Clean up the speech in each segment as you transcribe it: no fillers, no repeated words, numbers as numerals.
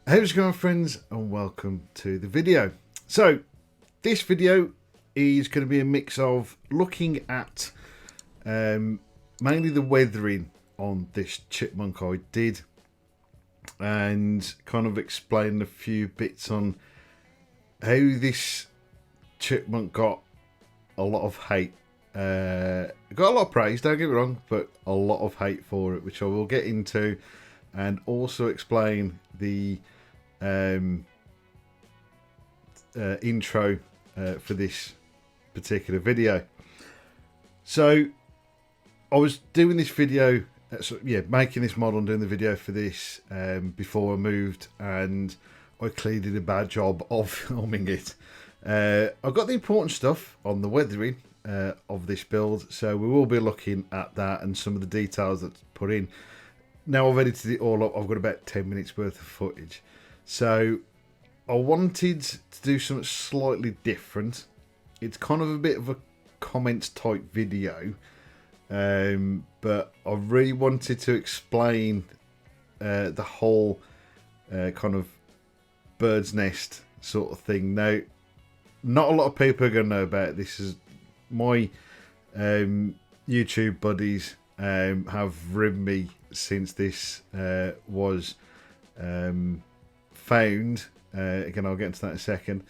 How's it going, friends, and welcome to the video. So this video is going to be a mix of looking at mainly the weathering on this Chipmunk I did, and kind of explain a few bits on how this Chipmunk got a lot of hate. Got a lot of praise, don't get me wrong, but a lot of hate for it, which I will get into, and also explain the intro for this particular video. So I was doing this video, making this model and doing the video for this before I moved, and I clearly did a bad job of filming it. I got the important stuff on the weathering of this build, so we will be looking at that and some of the details that's put in. Now I've edited it all up, I've got about 10 minutes worth of footage. So I wanted to do something slightly different. It's kind of a bit of a comments type video, but I really wanted to explain the whole kind of bird's nest sort of thing. Now, not a lot of people are going to know about it. This is my YouTube buddies have ridden me since this was found. Again, I'll get into that in a second.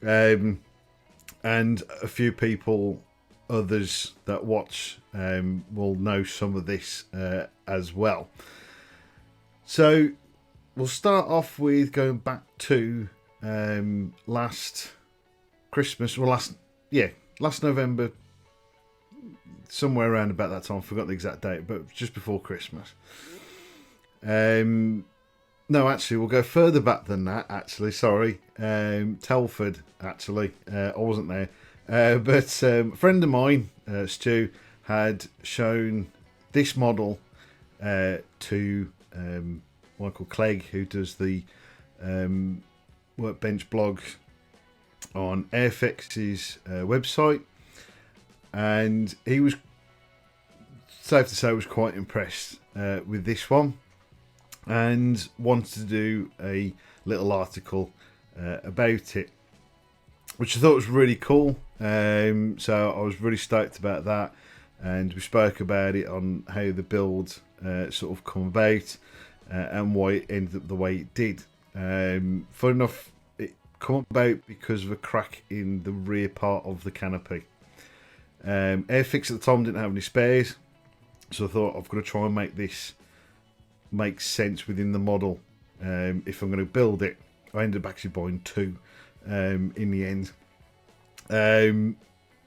And a few people, others that watch, will know some of this as well. So we'll start off with going back to last Christmas, or last November, somewhere around about that time. I forgot the exact date, but just before Christmas. No, actually, we'll go further back than that, actually. Sorry. Telford, actually. I wasn't there. But a friend of mine, Stu, had shown this model to Michael Clegg, who does the Workbench blog on Airfix's website. And he was, safe to say, was quite impressed with this one, and wanted to do a little article about it, which I thought was really cool. So I was really stoked about that, and we spoke about it on how the build sort of come about and why it ended up the way it did. Fun enough, it come about because of a crack in the rear part of the canopy. Airfix at the time didn't have any spares, so I thought I've got to try and make this make sense within the model if I'm going to build it. I ended up actually buying two in the end.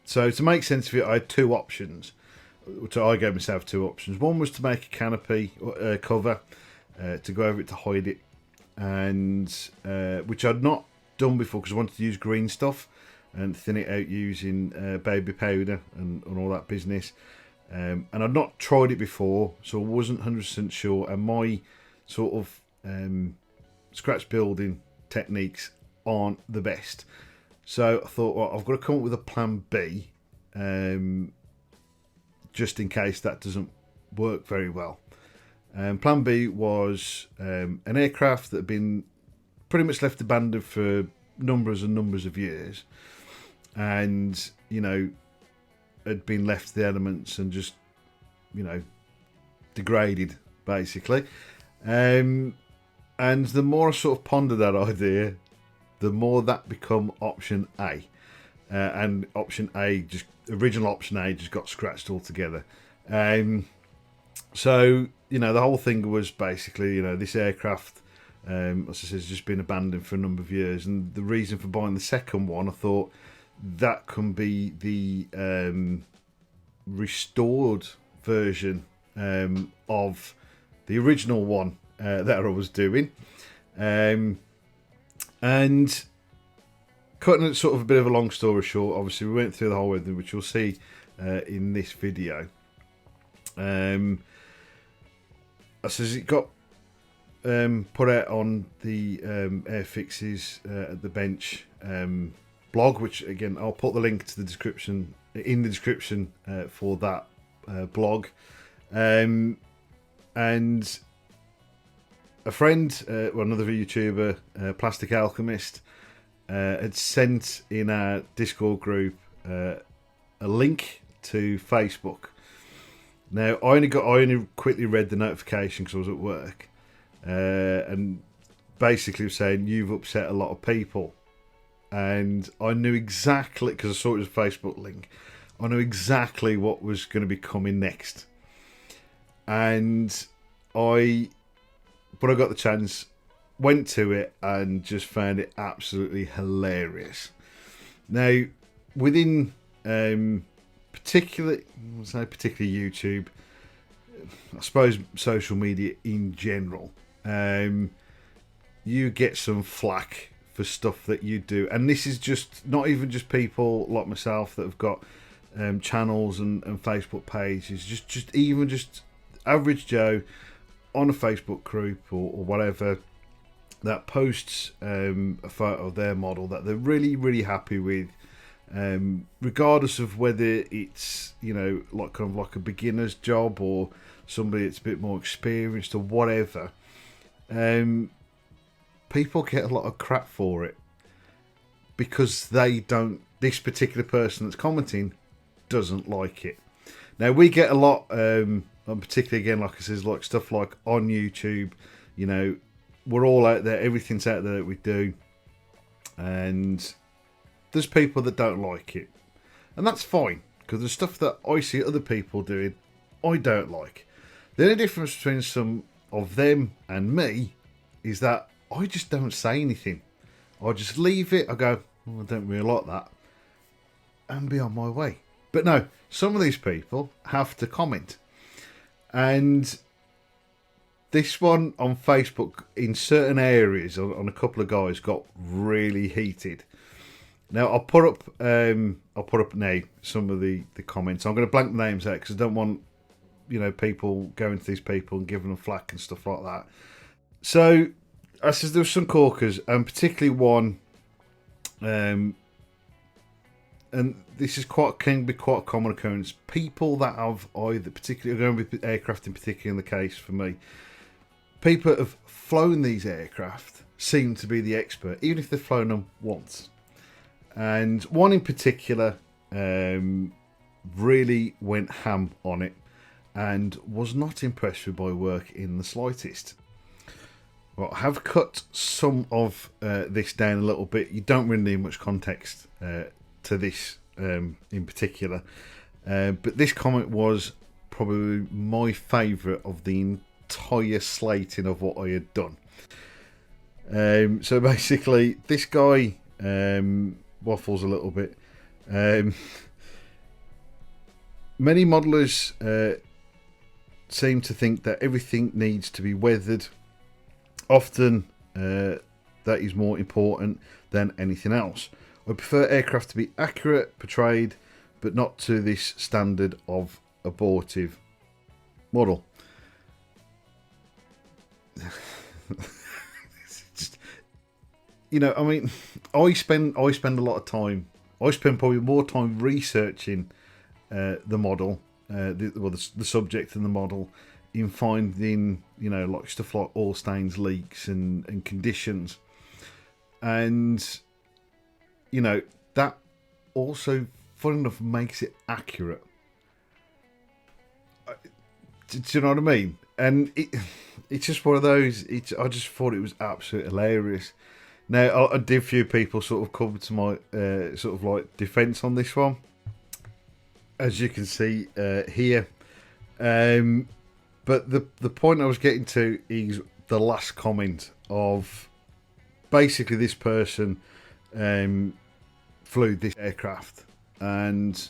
So to make sense of it, I had two options, which I gave myself two options. One was to make a canopy cover to go over it to hide it, and which I'd not done before because I wanted to use green stuff and thin it out using baby powder and all that business. And I'd not tried it before, so I wasn't 100% sure. And my sort of scratch building techniques aren't the best. So I thought, well, I've got to come up with a plan B, just in case that doesn't work very well. Plan B was an aircraft that had been pretty much left abandoned for numbers and numbers of years. And, you know, had been left to the elements and just, you know, degraded, basically. And the more I sort of pondered that idea, the more that become option A. And option A, original option A just got scratched altogether. So, you know, the whole thing was basically, you know, this aircraft, as I said, has just been abandoned for a number of years. And the reason for buying the second one, I thought, that can be the restored version of the original one that I was doing. And cutting it sort of a bit of a long story short, obviously we went through the whole thing, which you'll see in this video. I says it got put out on the Airfix's at the bench blog, which again I'll put the link to the description in the description for that blog, and a friend, well, another YouTuber, Plastic Alchemist, had sent in our Discord group a link to Facebook. Now, I only quickly read the notification because I was at work, and basically was saying you've upset a lot of people, and I knew exactly, because I saw it was a Facebook link, I knew exactly what was going to be coming next, and I got the chance, went to it, and just found it absolutely hilarious. Now, within particularly YouTube, I suppose social media in general, you get some flack for stuff that you do, and this is just not even just people like myself that have got channels and Facebook pages, just average Joe on a Facebook group or whatever that posts a photo of their model that they're really happy with, regardless of whether it's, you know, like kind of like a beginner's job or somebody that's a bit more experienced or whatever. People get a lot of crap for it because this particular person that's commenting doesn't like it. Now, we get a lot, particularly again, like I says, like stuff like on YouTube, you know, we're all out there, everything's out there that we do, and there's people that don't like it, and that's fine, because there's stuff that I see other people doing I don't like. The only difference between some of them and me is that I just don't say anything. I just leave it. I go, I don't really like that, and be on my way. But no, some of these people have to comment, and this one on Facebook in certain areas on a couple of guys got really heated. Now I'll put up now some of the comments. I'm going to blank the names out because I don't want, you know, people going to these people and giving them flack and stuff like that. So I says there were some corkers, and particularly one, and this is can be quite a common occurrence. People that have either, particularly going with aircraft in particular in the case for me, people that have flown these aircraft seem to be the expert, even if they've flown them once. And one in particular really went ham on it and was not impressed with my work in the slightest. Well, I have cut some of this down a little bit. You don't really need much context to this in particular. But this comment was probably my favourite of the entire slating of what I had done. So basically, this guy waffles a little bit. Many modelers seem to think that everything needs to be weathered. Often that is more important than anything else. I prefer aircraft to be accurate, portrayed, but not to this standard of abortive model. Just, you know, I mean, I spend a lot of time. I spend probably more time researching the model, the subject and the model, in finding, you know, like stuff like oil stains, leaks, and conditions, and you know that also, fun enough, makes it accurate. Do you know what I mean? And it's just one of those. I just thought it was absolutely hilarious. Now, I did a few people sort of come to my sort of like defence on this one, as you can see here. But the point I was getting to is the last comment of basically this person flew this aircraft, and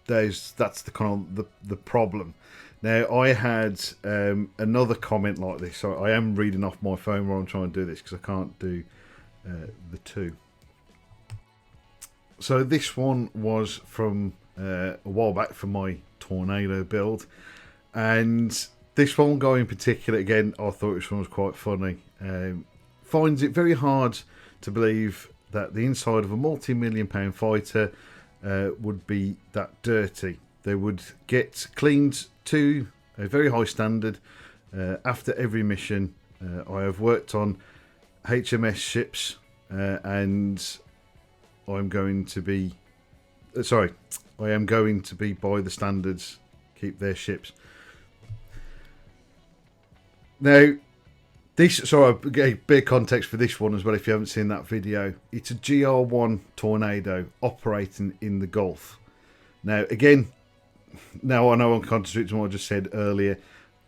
that's the kind of the problem. Now, I had another comment like this, so I am reading off my phone while I'm trying to do this because I can't do the two. So this one was from a while back from my Tornado build, and this one guy in particular, again, I thought this one was quite funny. Finds it very hard to believe that the inside of a multi-million-pound fighter would be that dirty. They would get cleaned to a very high standard after every mission, I have worked on HMS ships, and I'm going to be I am going to be by the standards, keep their ships. Now, a bit of context for this one as well, if you haven't seen that video. It's a GR1 Tornado operating in the Gulf. Now, again, now I know I'm contradicting what I just said earlier.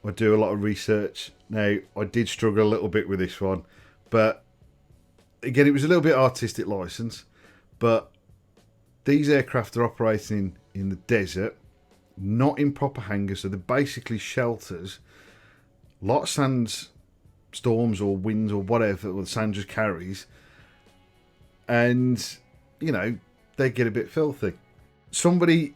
I do a lot of research. Now, I did struggle a little bit with this one, but again, it was a little bit artistic license. But these aircraft are operating in the desert, not in proper hangars, so they're basically shelters. A lot of sand storms or winds or whatever, or the sand just carries, and you know, they get a bit filthy. Somebody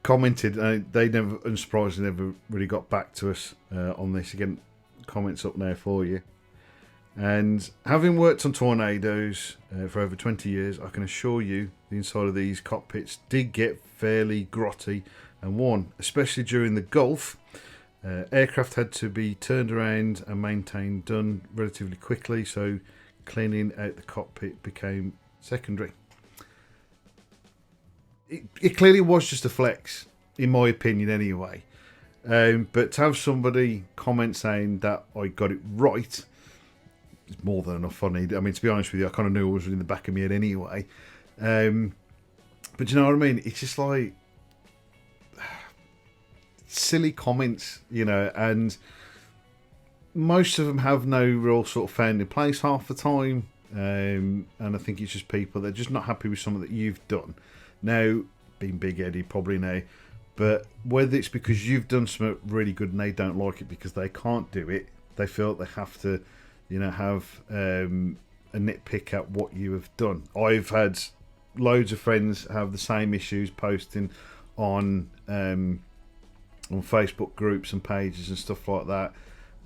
commented, they never, unsurprisingly, never really got back to us on this. Again, comments up there for you. And having worked on tornadoes for over 20 years, I can assure you the inside of these cockpits did get fairly grotty and worn, especially during the Gulf. Aircraft had to be turned around and maintained, done relatively quickly, so cleaning out the cockpit became secondary. It clearly was just a flex, in my opinion anyway. But to have somebody comment saying that I got it right, it's more than enough funny. I mean, to be honest with you, I kind of knew it was in the back of my head anyway. But you know what I mean? It's just like silly comments, you know, and most of them have no real sort of founding place half the time. And I think it's just people that are just not happy with something that you've done. Now, being big-headed probably now, but whether it's because you've done something really good and they don't like it because they can't do it, they feel they have to, you know, have a nitpick at what you have done. I've had loads of friends have the same issues posting on Facebook groups and pages and stuff like that.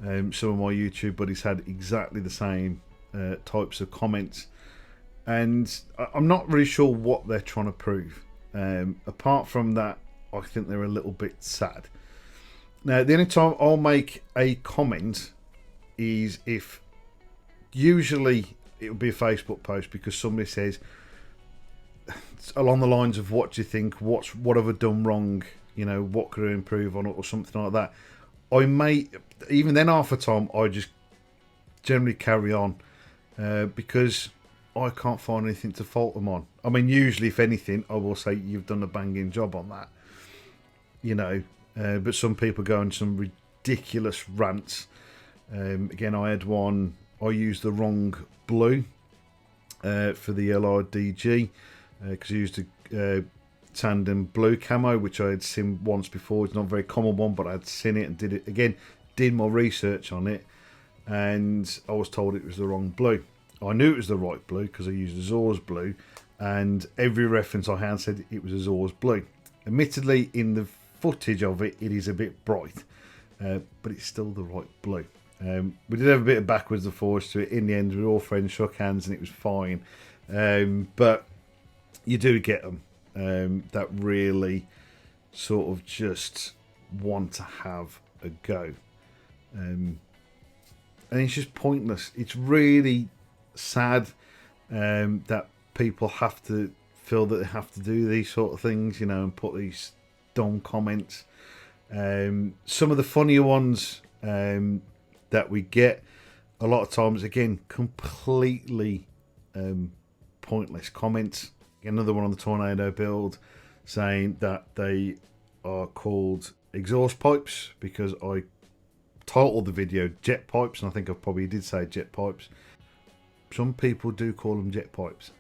Some of my YouTube buddies had exactly the same types of comments, and I'm not really sure what they're trying to prove. Apart from that, I think they're a little bit sad. Now, the only time I'll make a comment is if, usually it would be a Facebook post because somebody says along the lines of, what do you think, what have I done wrong, you know, what could I improve on it, or something like that. I may, even then, half the time I just generally carry on because I can't find anything to fault them on. I mean, usually, if anything, I will say you've done a banging job on that, you know. But some people go on some ridiculous rants. Again, I had one. I used the wrong blue for the LRDG because I used a tandem blue camo, which I had seen once before. It's not a very common one, but I'd seen it and did it again. Did my research on it, and I was told it was the wrong blue. I knew it was the right blue because I used Azores blue, and every reference I had said it was Azores blue. Admittedly, in the footage of it, it is a bit bright, but it's still the right blue. We did have a bit of backwards and forwards to it. In the end, we were all friends, shook hands, and it was fine. But you do get them that really sort of just want to have a go. And it's just pointless. It's really sad that people have to feel that they have to do these sort of things, you know, and put these dumb comments. Some of the funnier ones that we get a lot of times, again, completely pointless comments. Another one on the Tornado build saying that they are called exhaust pipes because I titled the video jet pipes, and I think I probably did say jet pipes. Some people do call them jet pipes.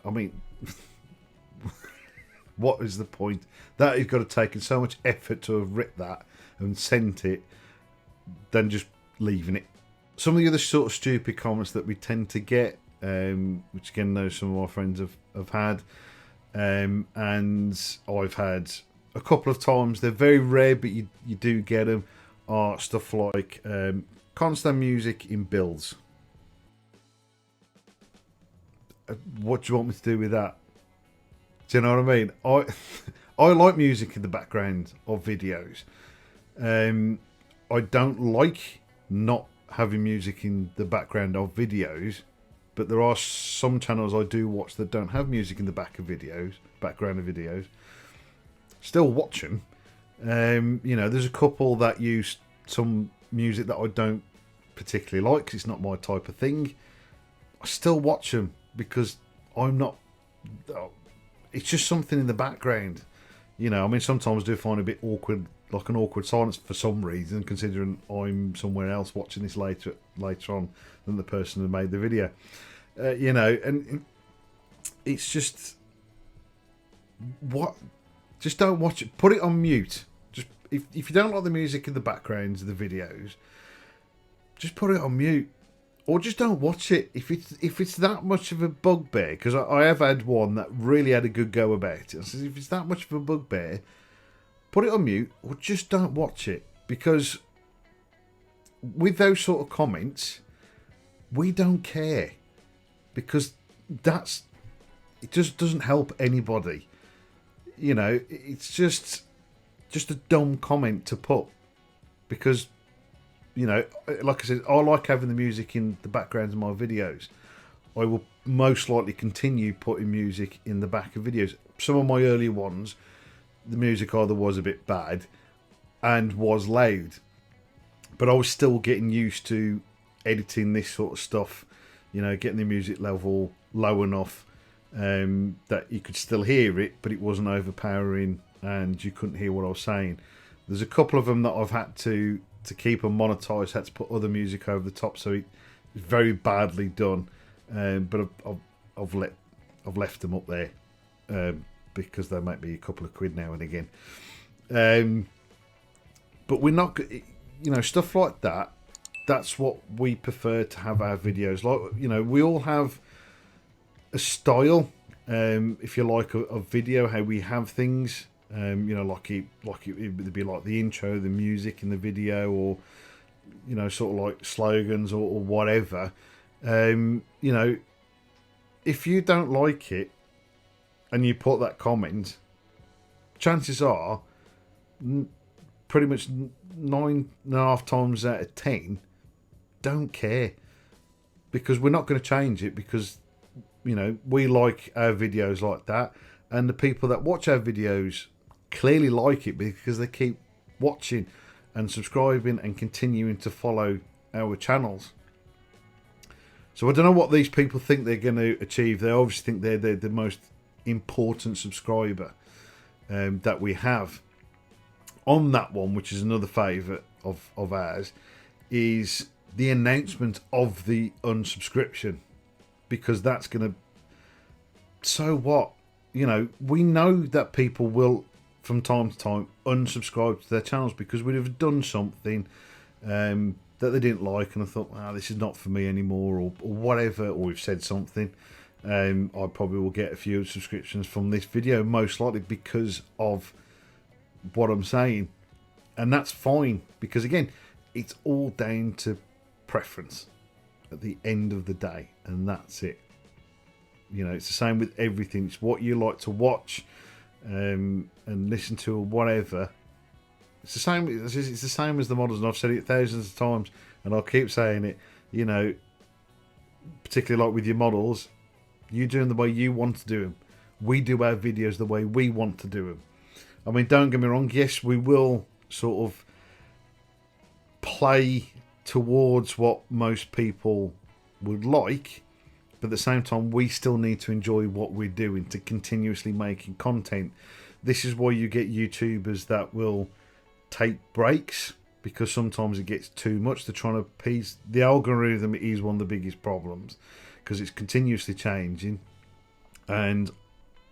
I mean, what is the point? That has got to take so much effort to have written that and sent it than just leaving it. Some of the other sort of stupid comments that we tend to get, which again, know some of my friends have had, and I've had a couple of times. They're very rare, but you do get them. Are stuff like constant music in builds. What do you want me to do with that? Do you know what I mean? I like music in the background of videos. I don't like not having music in the background of videos, but there are some channels I do watch that don't have music in the background of videos. Still watch them. You know, there's a couple that use some music that I don't particularly like because it's not my type of thing. I still watch them because I'm not. It's just something in the background. You know, I mean, sometimes I do find it a bit awkward, like an awkward silence for some reason, considering I'm somewhere else watching this later on than the person who made the video. You know, and it's just just don't watch it. Put it on mute. Just if you don't like the music in the backgrounds of the videos, just put it on mute, or just don't watch it. If it's that much of a bugbear, because I have had one that really had a good go about it. I said, if it's that much of a bugbear, put it on mute, or just don't watch it. Because with those sort of comments, we don't care, because it just doesn't help anybody. You know, it's just a dumb comment to put, because, you know, like I said, I like having the music in the backgrounds of my videos. I will most likely continue putting music in the back of videos. Some of my earlier ones, the music either was a bit bad and was loud, but I was still getting used to editing this sort of stuff, you know, getting the music level low enough that you could still hear it, but it wasn't overpowering and you couldn't hear what I was saying. There's a couple of them that I've had to keep them monetized, had to put other music over the top, so it's very badly done. But I've left them up there because they might be a couple of quid now and again. But we're not, you know, stuff like that. That's what we prefer to have our videos like. You know, we all have a style, if you like, of video, how we have things. You know, like it would be like the intro, the music in the video, or, you know, sort of like slogans or whatever. You know, if you don't like it and you put that comment, chances are, pretty much 9.5 times out of 10 don't care, because we're not going to change it, because, you know, we like our videos like that, and the people that watch our videos clearly like it because they keep watching and subscribing and continuing to follow our channels. So I don't know what these people think they're going to achieve. They obviously think they're the most important subscriber that we have. On that one, which is another favourite of ours, is the announcement of the unsubscription, because that's going to... So what? You know, we know that people will, from time to time, unsubscribe to their channels because we'd have done something that they didn't like, and I thought, this is not for me anymore, or whatever, or we've said something. I probably will get a few subscriptions from this video, most likely because of what I'm saying. And that's fine, because again, it's all down to preference at the end of the day, and that's it. You know, it's the same with everything. It's what you like to watch and listen to, or whatever. It's the same. It's the same as the models, and I've said it thousands of times, and I'll keep saying it. You know, particularly like with your models, you do them the way you want to do them. We do our videos the way we want to do them. I mean, don't get me wrong. Yes, we will sort of play towards what most people would like, but at the same time, we still need to enjoy what we're doing, to continuously making content. This is why you get YouTubers that will take breaks, because sometimes it gets too much. They're trying to appease the algorithm. Is one of the biggest problems, because it's continuously changing, and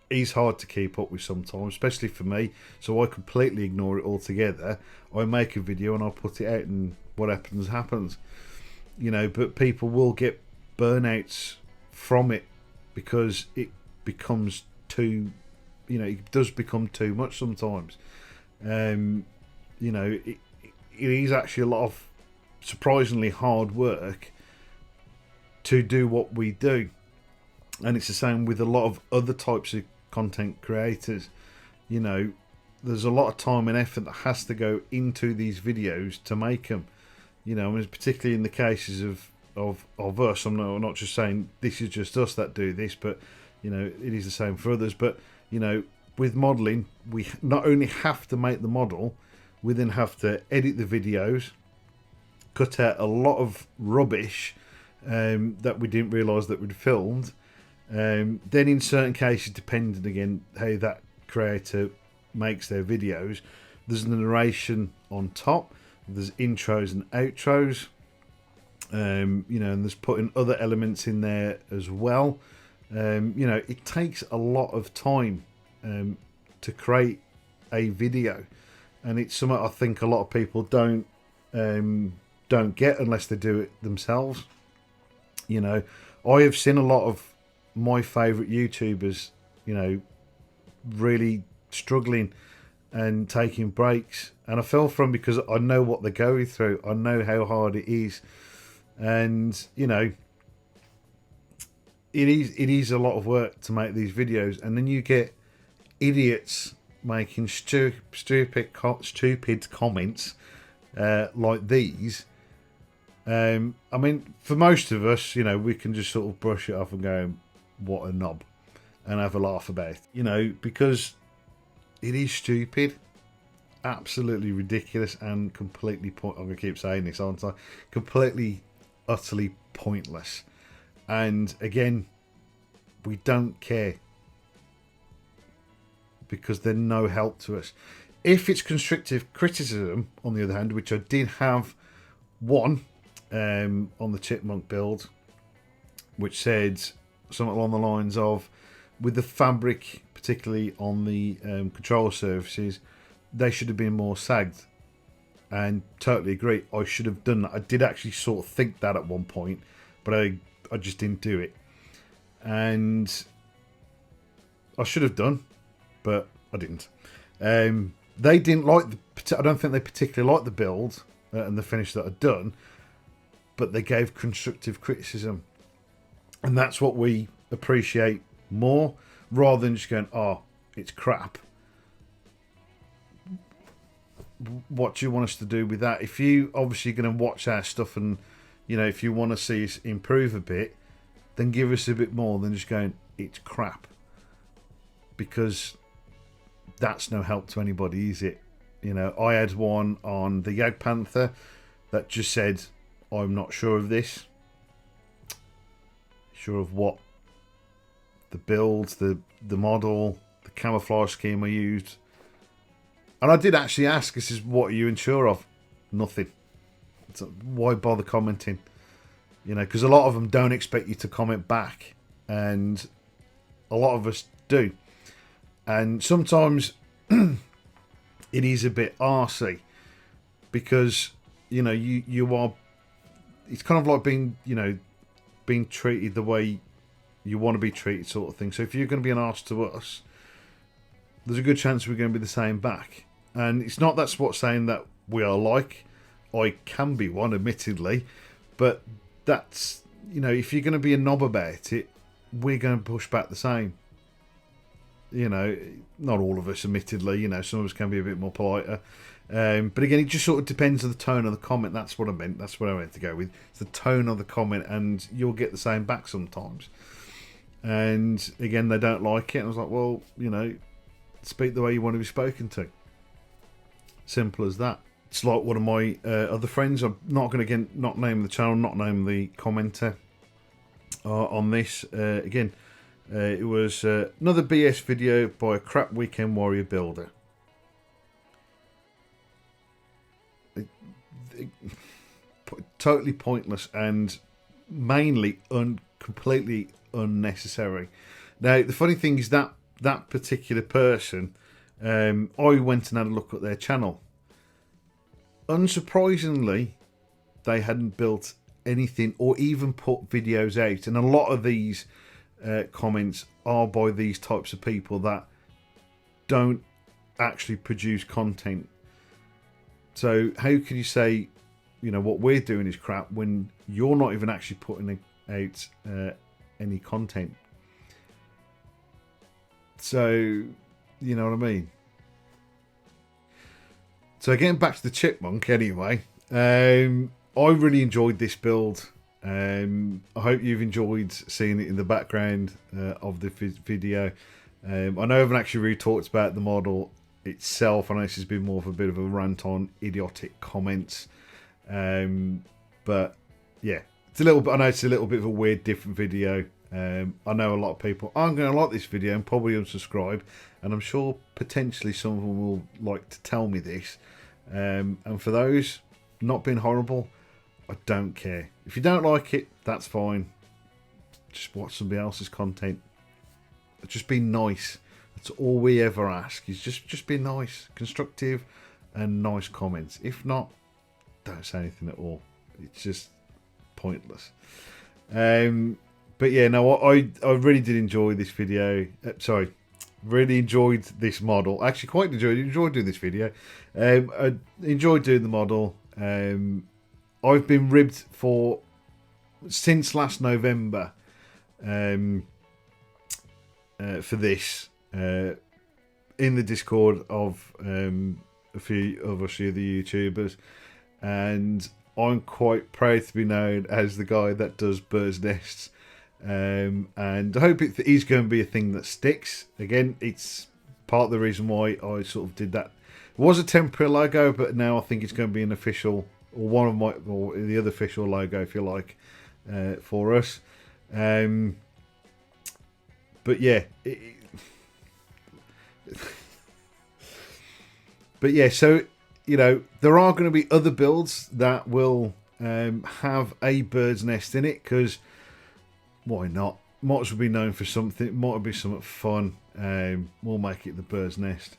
it's hard to keep up with sometimes, especially for me. So I completely ignore it altogether. I make a video and I put it out, and what happens. You know, but people will get burnouts from it, because it becomes too, you know, it does become too much sometimes. You know, it is actually a lot of surprisingly hard work to do what we do, and it's the same with a lot of other types of content creators. You know, there's a lot of time and effort that has to go into these videos to make them. You know, I mean, particularly in the cases of us. I'm not just saying this is just us that do this, but you know, it is the same for others. But you know, with modelling, we not only have to make the model, we then have to edit the videos, cut out a lot of rubbish that we didn't realise that we'd filmed. Then in certain cases, depending again how that creator makes their videos, there's a narration on top, there's intros and outros, you know, and there's putting other elements in there as well. You know, it takes a lot of time to create a video, and it's something I think a lot of people don't get unless they do it themselves. You know, I have seen a lot of my favourite YouTubers, you know, really struggling and taking breaks, and I feel for them because I know what they're going through. I know how hard it is, and you know, it is a lot of work to make these videos, and then you get idiots making stupid comments like these. I mean, for most of us, you know, we can just sort of brush it off and go, what a knob, and have a laugh about it, you know, because it is stupid, absolutely ridiculous, and completely I'm going to keep saying this, aren't I? Completely, utterly pointless. And again, we don't care because they're no help to us. If it's constructive criticism, on the other hand, which I did have one on the Chipmunk build, which said something along the lines of, with the fabric, particularly on the control surfaces, they should have been more sagged. And totally agree, I should have done that. I did actually sort of think that at one point, but I just didn't do it. And I should have done, but I didn't. They didn't like I don't think they particularly liked the build and the finish that I'd done, but they gave constructive criticism, and that's what we appreciate more, rather than just going, oh, it's crap. What do you want us to do with that? If you obviously going to watch our stuff, and you know, if you want to see us improve a bit, then give us a bit more than just going, it's crap, because that's no help to anybody, is it? You know, I had one on the Yag Panther that just said, I'm not sure of this. Sure of what? The builds, the model, the camouflage scheme I used. And I did actually ask, this is what are you unsure of? Nothing. So why bother commenting? You know, because a lot of them don't expect you to comment back, and a lot of us do. And sometimes it is a bit arsey, because you know, you are, it's kind of like being, you know, being treated the way you want to be treated, sort of thing. So if you're going to be an arse to us, there's a good chance we're going to be the same back. And it's not that's what saying that we are like. I can be one, admittedly, but that's, you know, if you're going to be a knob about it, we're going to push back the same. You know, not all of us, admittedly. You know, some of us can be a bit more politer. But again, it just sort of depends on the tone of the comment. That's what I meant. That's what I meant to go with. It's the tone of the comment, and you'll get the same back sometimes. And again, they don't like it. And I was like, well, you know, speak the way you want to be spoken to. Simple as that. It's like one of my other friends. I'm not going to not name the channel, not name the commenter on this. Again, it was another BS video by a crap weekend warrior builder. Totally pointless and mainly completely unnecessary. Now, the funny thing is that that particular person, I went and had a look at their channel. Unsurprisingly, they hadn't built anything or even put videos out, and a lot of these comments are by these types of people that don't actually produce content. So how can you say, you know, what we're doing is crap when you're not even actually putting out any content? So, you know what I mean? So getting back to the Chipmunk anyway, I really enjoyed this build. I hope you've enjoyed seeing it in the background of the video. I know I haven't actually really talked about the model itself. I know this has been more of a bit of a rant on idiotic comments. But yeah, it's a little bit, I know it's a little bit of a weird, different video. I know a lot of people aren't going to like this video and probably unsubscribe, and I'm sure potentially some of them will like to tell me this. And for those, not being horrible, I don't care. If you don't like it, that's fine. Just watch somebody else's content. Just be nice. That's all we ever ask, is just be nice, constructive, and nice comments. If not, don't say anything at all. It's just pointless. But yeah, no, I really did enjoy this video. Sorry, really enjoyed this model. Actually, quite enjoyed doing this video. I enjoyed doing the model. I've been ribbed since last November for this in the Discord of a few of us, the YouTubers, and I'm quite proud to be known as the guy that does birds' nests. And I hope it is going to be a thing that sticks. Again, it's part of the reason why I sort of did that. It was a temporary logo, but now I think it's going to be an official, or one of my, or the other official logo, if you like, for us. But yeah, but yeah. So you know, there are going to be other builds that will have a bird's nest in it, because why not? Might as well be known for something. Might be something fun. We'll make it the bird's nest.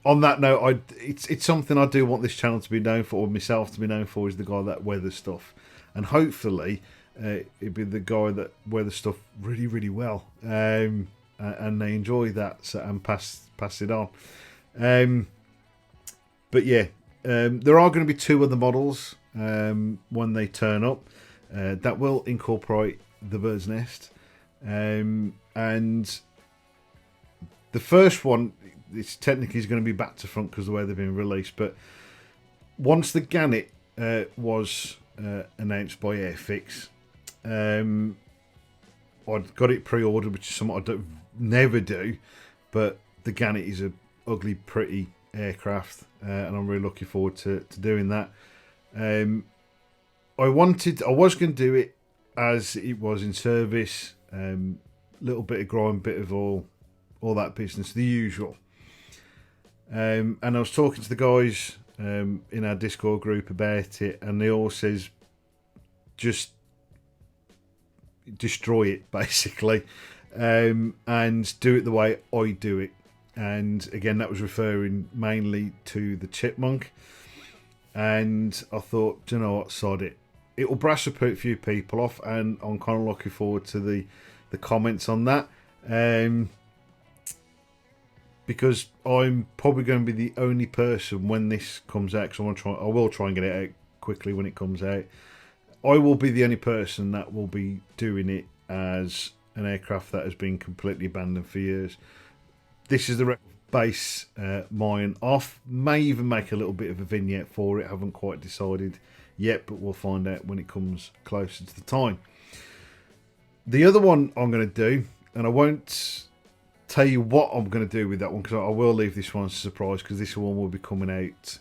On that note, it's something I do want this channel to be known for, or myself to be known for, is the guy that weathers stuff, and hopefully it'd be the guy that weathers stuff really, really well, and they enjoy that, so, and pass it on. But yeah, there are going to be 2 other models when they turn up that will incorporate the bird's nest, and the first one, it's technically is going to be back to front because of the way they've been released. But once the gannet was announced by Airfix, I'd got it pre-ordered, which is something I never do. But the gannet is a ugly, pretty aircraft, and I'm really looking forward to doing that. I was going to do it as it was in service, little bit of grind, bit of all that business, the usual. And I was talking to the guys in our Discord group about it, and they all says just destroy it, basically, and do it the way I do it. And again, that was referring mainly to the Chipmunk. And I thought, do you know what, sod it. It will brass a few people off, and I'm kind of looking forward to the comments on that. Because I'm probably going to be the only person when this comes out, because I will try and get it out quickly when it comes out. I will be the only person that will be doing it as an aircraft that has been completely abandoned for years. This is the base mine off. May even make a little bit of a vignette for it. Haven't quite decided yet, but we'll find out when it comes closer to the time. The other one I'm going to do, and I won't tell you what I'm going to do with that one, because I will leave this one as a surprise, because this one will be coming out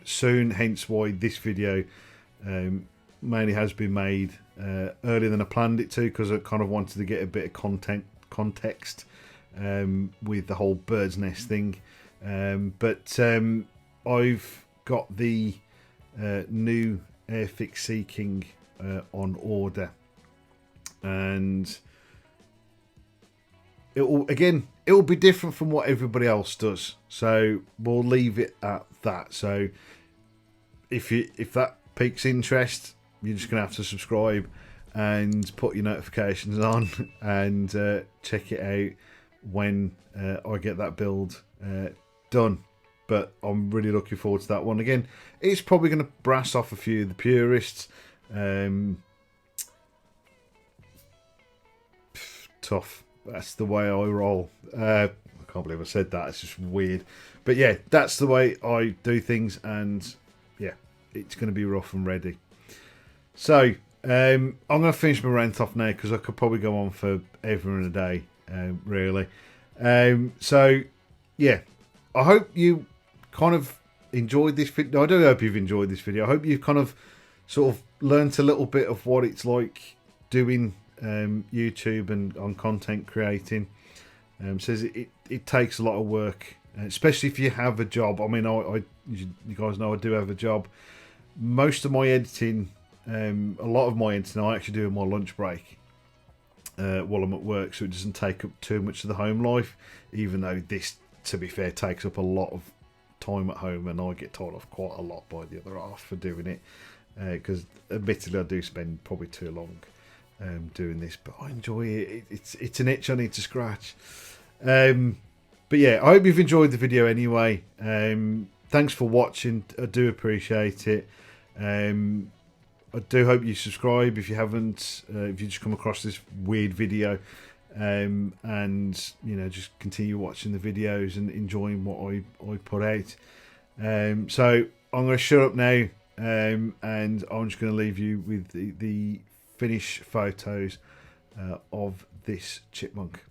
soon, hence why this video mainly has been made earlier than I planned it to, because I kind of wanted to get a bit of context with the whole bird's nest thing. But I've got the new Airfix Sea King on order, and it will be different from what everybody else does, so we'll leave it at that. So if that piques interest, you're just gonna have to subscribe and put your notifications on and check it out when I get that build done. But I'm really looking forward to that one. Again, it's probably going to brass off a few of the purists. Tough. That's the way I roll. I can't can't believe I said that. It's just weird. But yeah, that's the way I do things, and yeah, it's going to be rough and ready. So I'm going to finish my rant off now because I could probably go on for ever and a day, really. So yeah, I hope you kind of enjoyed this video. I do hope you've enjoyed this video. I hope you've kind of sort of learnt a little bit of what it's like doing YouTube and on content creating. Says it takes a lot of work, especially if you have a job. I mean, you guys know I do have a job. Most of my editing, a lot of my editing, I actually do in my lunch break while I'm at work, so it doesn't take up too much of the home life. Even though this, to be fair, takes up a lot of time at home, and I get told off quite a lot by the other half for doing it. Because admittedly, I do spend probably too long doing this, but I enjoy it. It's an itch I need to scratch. But yeah, I hope you've enjoyed the video anyway. Thanks for watching. I do appreciate it. I do hope you subscribe if you haven't. If you just come across this weird video, and you know, just continue watching the videos and enjoying what I put out. So I'm going to shut up now. And I'm just going to leave you with the finished photos of this chipmunk.